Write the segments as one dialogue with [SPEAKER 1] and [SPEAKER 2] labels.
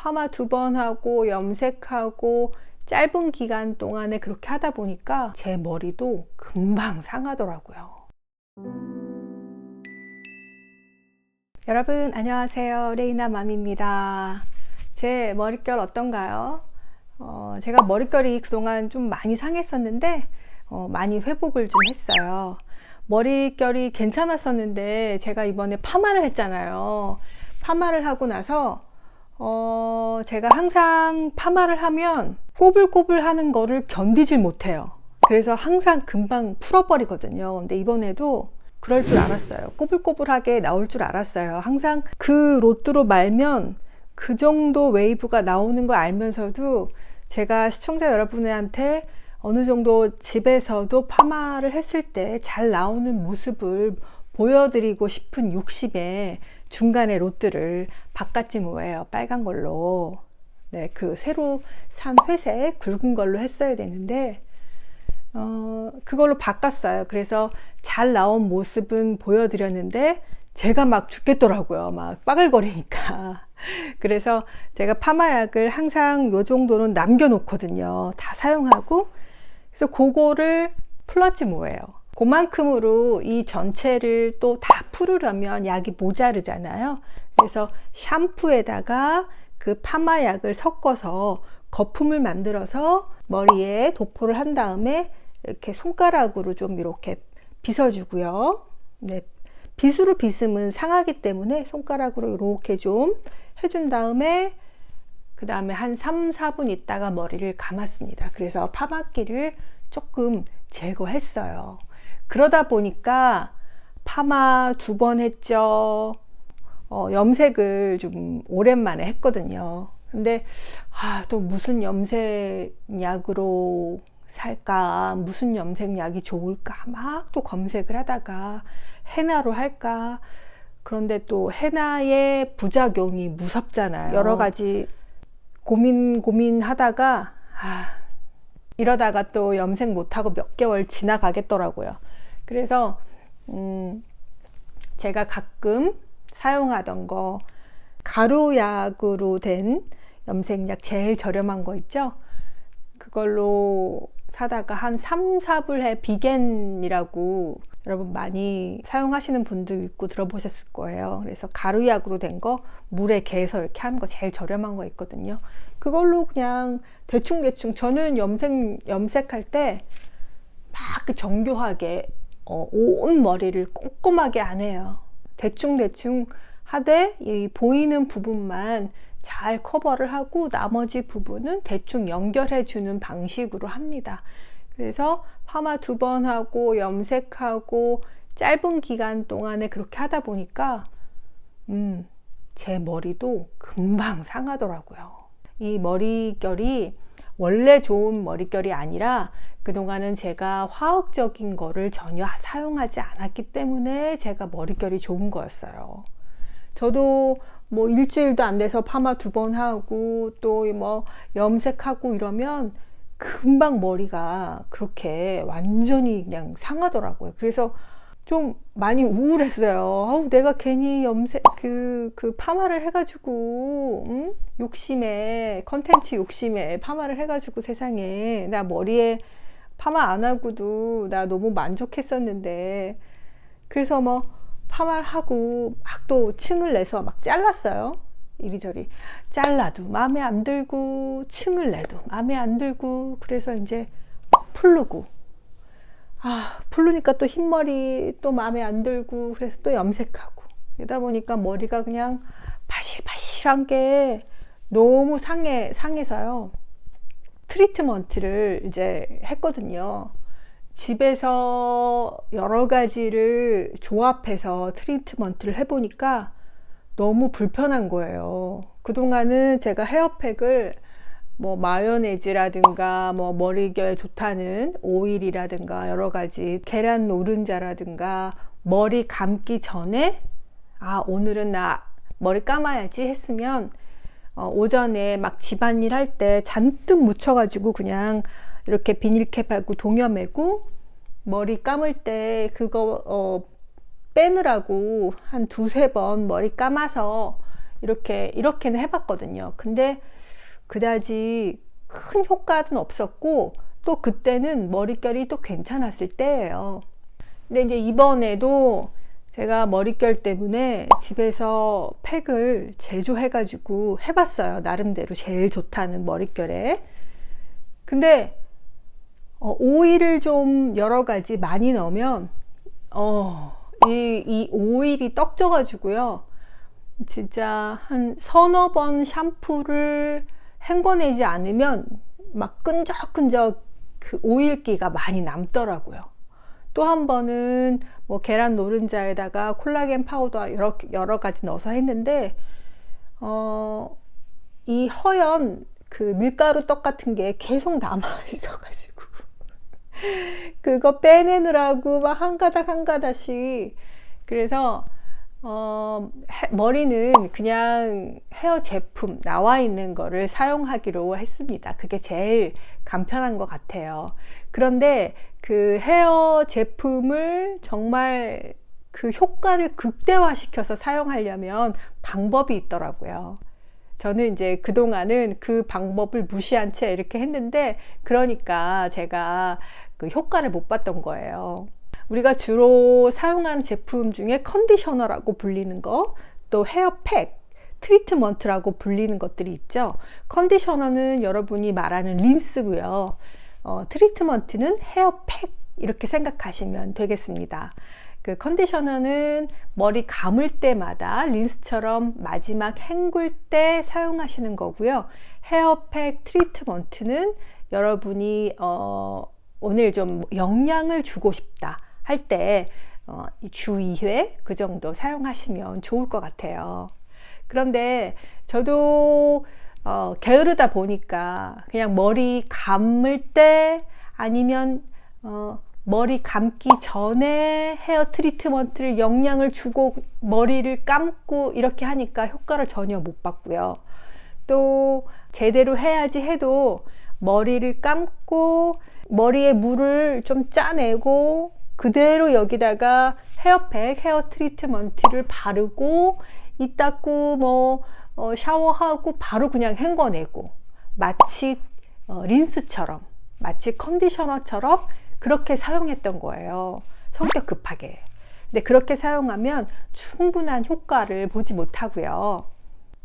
[SPEAKER 1] 파마 2번 하고 염색하고 짧은 기간 동안에 그렇게 하다 보니까 제 머리도 금방 상하더라고요. 여러분 안녕하세요. 레이나맘입니다. 제 머릿결 어떤가요? 제가 머릿결이 그동안 좀 많이 상했었는데 많이 회복을 좀 했어요. 머릿결이 괜찮았었는데 제가 이번에 파마를 했잖아요. 파마를 하고 나서 제가 항상 파마를 하면 꼬불꼬불 하는 거를 견디질 못해요. 그래서 항상 금방 풀어버리거든요. 근데 이번에도 그럴 줄 알았어요. 꼬불꼬불하게 나올 줄 알았어요. 항상 그 로트로 말면 그 정도 웨이브가 나오는 걸 알면서도 제가 시청자 여러분한테 어느 정도 집에서도 파마를 했을 때 잘 나오는 모습을 보여드리고 싶은 욕심에 중간에 로트를 바꿨지 뭐예요. 빨간 걸로. 네, 그 새로 산 회색 굵은 걸로 했어야 되는데 그걸로 바꿨어요. 그래서 잘 나온 모습은 보여드렸는데 제가 막 죽겠더라고요. 막 빠글거리니까. 그래서 제가 파마약을 항상 요 정도는 남겨놓거든요. 다 사용하고. 그래서 그거를 풀었지 뭐예요. 그만큼으로 이 전체를 또 다 풀으려면 약이 모자르잖아요. 그래서 샴푸에다가 그 파마약을 섞어서 거품을 만들어서 머리에 도포를 한 다음에 이렇게 손가락으로 좀 이렇게 빗어주고요. 네, 빗으로 빗으면 상하기 때문에 손가락으로 이렇게 좀 해준 다음에 그 다음에 한 3, 4분 있다가 머리를 감았습니다. 그래서 파마기를 조금 제거했어요. 그러다 보니까 파마 2번 했죠. 염색을 좀 오랜만에 했거든요. 근데 또 무슨 염색약으로 살까, 무슨 염색약이 좋을까 막 또 검색을 하다가 헤나로 할까. 그런데 또 헤나의 부작용이 무섭잖아요. 여러 가지 고민하다가 이러다가 또 염색 못하고 몇 개월 지나가겠더라고요. 그래서 제가 가끔 사용하던 거 가루약으로 된 염색약 제일 저렴한 거 있죠? 그걸로 사다가 한 3, 4불에 비겐이라고 여러분 많이 사용하시는 분들 있고 들어보셨을 거예요. 그래서 가루약으로 된 거 물에 개서 이렇게 하는 거 제일 저렴한 거 있거든요. 그걸로 그냥 대충 저는 염색할 때 막 정교하게 온 머리를 꼼꼼하게 안 해요. 대충 하되 이 보이는 부분만 잘 커버를 하고 나머지 부분은 대충 연결해 주는 방식으로 합니다. 그래서 파마 2번 하고 염색하고 짧은 기간 동안에 그렇게 하다 보니까 제 머리도 금방 상하더라고요. 이 머릿결이 원래 좋은 머릿결이 아니라 그동안은 제가 화학적인 거를 전혀 사용하지 않았기 때문에 제가 머릿결이 좋은 거였어요. 저도 뭐 일주일도 안 돼서 파마 2번 하고 또 뭐 염색하고 이러면 금방 머리가 그렇게 완전히 그냥 상하더라고요. 그래서 좀 많이 우울했어요. 내가 괜히 그 파마를 해가지고 컨텐츠 욕심에 파마를 해가지고 세상에 나 머리에 파마 안 하고도 나 너무 만족했었는데 그래서 뭐 파마를 하고 막 또 층을 내서 막 잘랐어요. 이리저리 잘라도 마음에 안 들고 층을 내도 마음에 안 들고 그래서 이제 풀르고 풀르니까 또 흰머리 또 마음에 안 들고 그래서 또 염색하고 그러다 보니까 머리가 그냥 바실바실한 게 너무 상해서요. 트리트먼트를 이제 했거든요. 집에서 여러 가지를 조합해서 트리트먼트를 해보니까 너무 불편한 거예요. 그동안은 제가 헤어팩을 뭐 마요네즈라든가 뭐 머리결 좋다는 오일이라든가 여러 가지 계란 노른자라든가 머리 감기 전에 오늘은 나 머리 감아야지 했으면 오전에 막 집안일 할 때 잔뜩 묻혀가지고 그냥 이렇게 비닐캡 하고 동여매고 머리 감을 때 그거 빼느라고 한 2-3번 머리 감아서 이렇게는 해봤거든요. 근데 그다지 큰 효과는 없었고, 또 그때는 머릿결이 또 괜찮았을 때예요. 근데 이제 이번에도 제가 머릿결 때문에 집에서 팩을 제조해가지고 해봤어요. 나름대로 제일 좋다는 머릿결에. 근데 오일을 좀 여러 가지 많이 넣으면 이 오일이 떡져가지고요. 진짜 한 서너 번 샴푸를 헹궈내지 않으면 막 끈적끈적 그 오일기가 많이 남더라고요. 또 한 번은 뭐 계란 노른자에다가 콜라겐 파우더 여러 가지 넣어서 했는데 이 허연 그 밀가루 떡 같은 게 계속 남아 있어가지고 그거 빼내느라고 막 한 가닥 한 가닥씩. 그래서 머리는 그냥 헤어 제품 나와 있는 거를 사용하기로 했습니다. 그게 제일 간편한 것 같아요. 그런데 그 헤어 제품을 정말 그 효과를 극대화시켜서 사용하려면 방법이 있더라고요. 저는 이제 그동안은 그 방법을 무시한 채 이렇게 했는데, 그러니까 제가 그 효과를 못 봤던 거예요. 우리가 주로 사용하는 제품 중에 컨디셔너라고 불리는 거, 또 헤어팩, 트리트먼트라고 불리는 것들이 있죠. 컨디셔너는 여러분이 말하는 린스고요. 트리트먼트는 헤어팩, 이렇게 생각하시면 되겠습니다. 그 컨디셔너는 머리 감을 때마다 린스처럼 마지막 헹굴 때 사용하시는 거고요. 헤어팩, 트리트먼트는 여러분이 오늘 좀 영양을 주고 싶다 할 때 주 2회 그 정도 사용하시면 좋을 것 같아요. 그런데 저도 게으르다 보니까 그냥 머리 감을 때 아니면 머리 감기 전에 헤어 트리트먼트를 영양을 주고 머리를 감고 이렇게 하니까 효과를 전혀 못 봤고요. 또 제대로 해야지 해도 머리를 감고 머리에 물을 좀 짜내고 그대로 여기다가 헤어팩, 헤어 트리트먼트를 바르고 이 닦고 뭐 샤워하고 바로 그냥 헹궈내고 마치 린스처럼, 마치 컨디셔너처럼 그렇게 사용했던 거예요. 성격 급하게. 근데 그렇게 사용하면 충분한 효과를 보지 못하고요.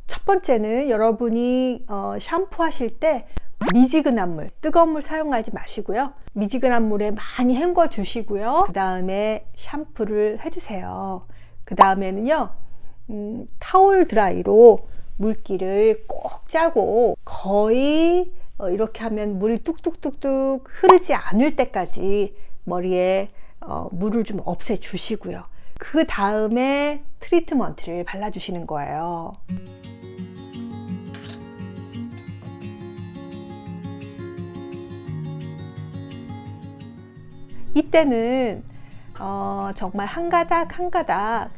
[SPEAKER 1] 첫 번째는 여러분이 샴푸하실 때 미지근한 물, 뜨거운 물 사용하지 마시고요. 미지근한 물에 많이 헹궈 주시고요. 그 다음에 샴푸를 해주세요. 그 다음에는요, 타올 드라이로 물기를 꼭 짜고 거의 이렇게 하면 물이 뚝뚝뚝뚝 흐르지 않을 때까지 머리에 물을 좀 없애 주시고요. 그 다음에 트리트먼트를 발라주시는 거예요. 이때는 정말 한 가닥 한 가닥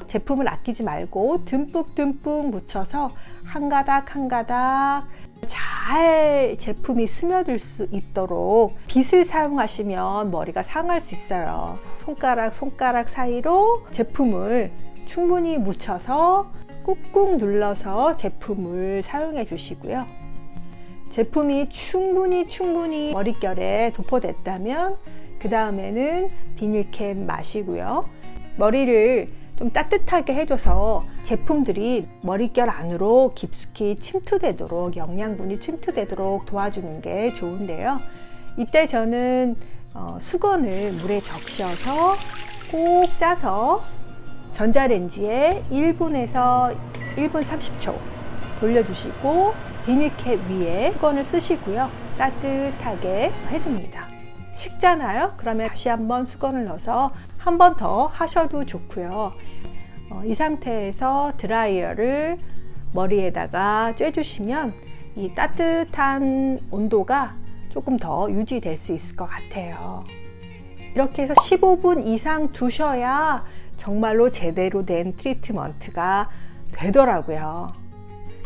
[SPEAKER 1] 제품을 아끼지 말고 듬뿍듬뿍 묻혀서 한 가닥 한 가닥 잘 제품이 스며들 수 있도록 빗을 사용하시면 머리가 상할 수 있어요. 손가락 사이로 제품을 충분히 묻혀서 꾹꾹 눌러서 제품을 사용해 주시고요. 제품이 충분히 머릿결에 도포됐다면 그 다음에는 비닐캡 마시고요. 머리를 좀 따뜻하게 해줘서 제품들이 머릿결 안으로 깊숙이 침투되도록, 영양분이 침투되도록 도와주는 게 좋은데요. 이때 저는 수건을 물에 적셔서 꼭 짜서 전자레인지에 1분에서 1분 30초 돌려주시고 비닐캡 위에 수건을 쓰시고요. 따뜻하게 해줍니다. 식잖아요. 그러면 다시 한번 수건을 넣어서 한 번 더 하셔도 좋고요. 이 상태에서 드라이어를 머리에다가 쬐주시면 이 따뜻한 온도가 조금 더 유지될 수 있을 것 같아요. 이렇게 해서 15분 이상 두셔야 정말로 제대로 된 트리트먼트가 되더라고요.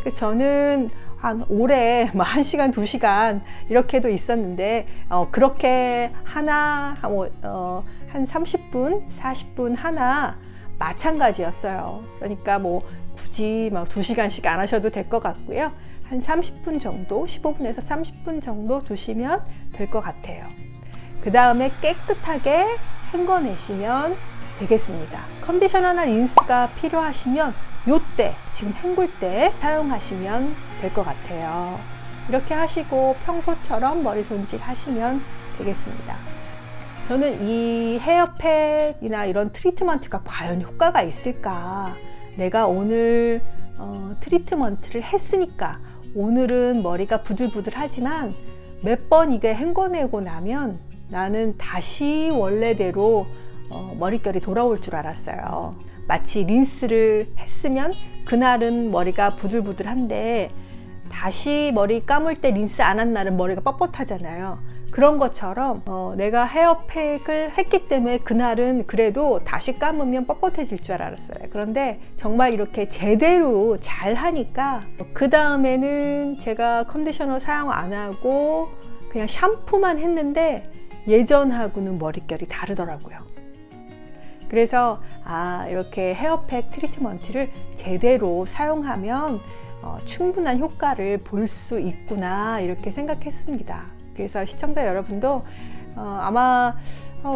[SPEAKER 1] 그래서 저는 한 오래 1시간, 2시간 이렇게도 있었는데 그렇게 하나 한 30분, 40분 하나 마찬가지였어요. 그러니까 뭐 굳이 막 2시간씩 안 하셔도 될 것 같고요. 한 30분 정도, 15분에서 30분 정도 두시면 될 것 같아요. 그 다음에 깨끗하게 헹궈내시면 되겠습니다. 컨디셔너나 린스가 필요하시면 요때, 지금 헹굴 때 사용하시면 될 것 같아요. 이렇게 하시고 평소처럼 머리 손질 하시면 되겠습니다. 저는 이 헤어팩이나 이런 트리트먼트가 과연 효과가 있을까? 내가 오늘 트리트먼트를 했으니까 오늘은 머리가 부들부들하지만 몇 번 이게 헹궈내고 나면 나는 다시 원래대로 머릿결이 돌아올 줄 알았어요. 마치 린스를 했으면 그날은 머리가 부들부들한데 다시 머리 감을 때 린스 안 한 날은 머리가 뻣뻣하잖아요. 그런 것처럼 내가 헤어팩을 했기 때문에 그날은 그래도 다시 감으면 뻣뻣해질 줄 알았어요. 그런데 정말 이렇게 제대로 잘 하니까 그 다음에는 제가 컨디셔너 사용 안 하고 그냥 샴푸만 했는데 예전하고는 머릿결이 다르더라고요. 그래서 이렇게 헤어팩 트리트먼트를 제대로 사용하면 충분한 효과를 볼 수 있구나 이렇게 생각했습니다. 그래서 시청자 여러분도 아마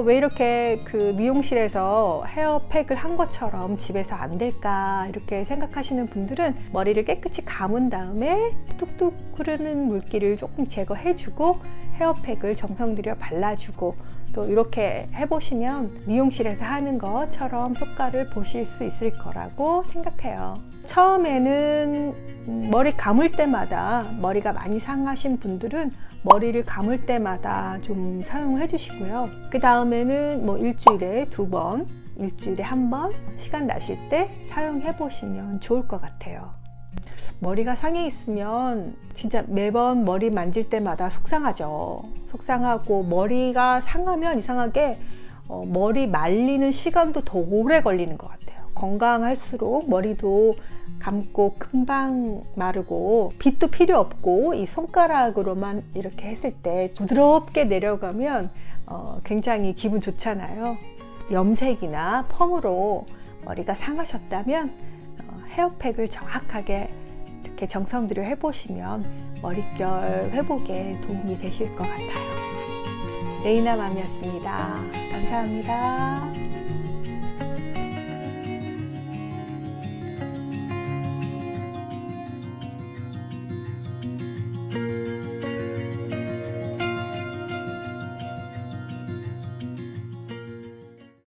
[SPEAKER 1] 왜 이렇게 그 미용실에서 헤어팩을 한 것처럼 집에서 안 될까 이렇게 생각하시는 분들은 머리를 깨끗이 감은 다음에 뚝뚝 흐르는 물기를 조금 제거해주고 헤어팩을 정성 들여 발라주고 또 이렇게 해보시면 미용실에서 하는 것처럼 효과를 보실 수 있을 거라고 생각해요. 처음에는 머리 감을 때마다 머리가 많이 상하신 분들은 머리를 감을 때마다 좀 사용해 주시고요. 그 다음에는 뭐 일주일에 2번, 일주일에 1번 시간 나실 때 사용해 보시면 좋을 것 같아요. 머리가 상해 있으면 진짜 매번 머리 만질 때마다 속상하죠. 속상하고 머리가 상하면 이상하게 머리 말리는 시간도 더 오래 걸리는 것 같아요. 건강할수록 머리도 감고 금방 마르고 빗도 필요 없고 이 손가락으로만 이렇게 했을 때 부드럽게 내려가면 굉장히 기분 좋잖아요. 염색이나 펌으로 머리가 상하셨다면 헤어팩을 정확하게 이렇게 정성 들여 해보시면 머릿결 회복에 도움이 되실 것 같아요. 레이나맘이었습니다. 감사합니다.